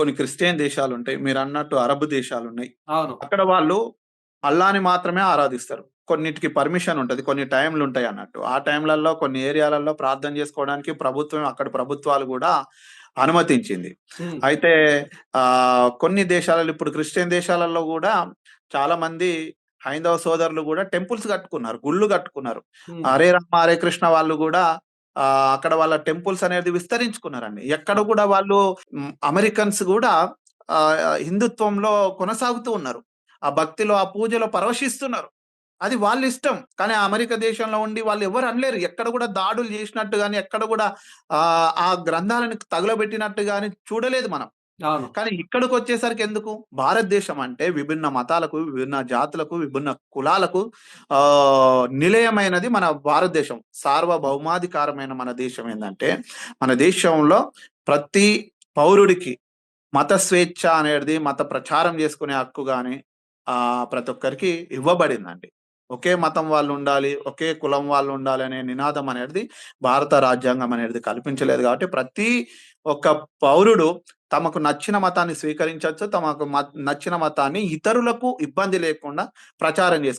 కొన్ని క్రిస్టియన్ దేశాలుంటాయి. మీరన్నట్టు అరబ్ దేశాలున్నాయి. అవును. అక్కడ వాళ్ళు అల్లాని మాత్రమే ఆరాధిస్తారు. కొన్నిటికి పర్మిషన్ ఉంటది. కొన్ని టైమ్‌లుంటాయన్నట్టు. ఆ టైమ్‌లలో కొన్ని ఏరియాలలో ప్రార్థన జేసుకోవడానికి అక్కడి ప్రభుత్వాలు గూడా అనుమతించింది. హ్మ్. అయితే కొన్ని దేశాలలో ఇప్పుడు క్రిస్టియన్ దేశాలలో గూడా చాలామంది హైందవ సోదరులు గూడా టెంపుల్స్ కట్టుకున్నారు. గుళ్ళు కట్టుకున్నారు. హ్మ్. హరే రామ, హరే కృష్ణ వాళ్ళు గూడా అక్కడ వాళ్ళ టెంపుల్స్ అనేది విస్తరించుకున్నారండి. ఎక్కడ ఆ! గూడా వాళ్ళు అమెరికన్స్ గూడా హిందుత్వంలో కొనసాగుతూ ఉన్నారు. ఆ భక్తిలో, ఆ పూజలో పరవశిస్తున్నారు. అది వాళ్ళిష్టం. కానీ ఆ అమెరికా దేశంలో ఉండి వాళ్ళెవ్వరు అనలేరు. ఎక్కడ గూడా దాడులు జేసినట్టు గాని, ఎక్కడ గూడా ఆ గ్రంథాలను తగులబెట్టినట్టు గాని చూడలేదు మనం. అవును. కానీ ఇక్కడికొచ్చేసరికి ఎందుకు? భారతదేశం అంటే విభిన్న మతాలకు, విభిన్న జాతులకు, విభిన్న కులాలకు నిలయమైనది మన భారతదేశం. సార్వభౌమాధికారమైన మన దేశం ఏందంటే, మన దేశంలో ప్రతి పౌరుడికి మత స్వేచ్ఛ అనేది, మత ప్రచారం చేసుకునే హక్కు గాని ప్రతి ఒక్కరికి ఇవ్వబడిందండి. ఒకే మతం వాళ్ళుండాలి, ఒకే కులం వాళ్ళుండాలి అనే నినాదం అనేది భారత రాజ్యాంగం అనేది కల్పించలేదు కాబట్టి, ప్రతి ఒక్క పౌరుడు తమకు నచ్చిన మతాన్ని స్వీకరించొచ్చు. తమకు నచ్చిన మతాన్ని ఇతరులకు ఇబ్బంది లేకుండా ప్రచారం చేసుకోవచ్చు.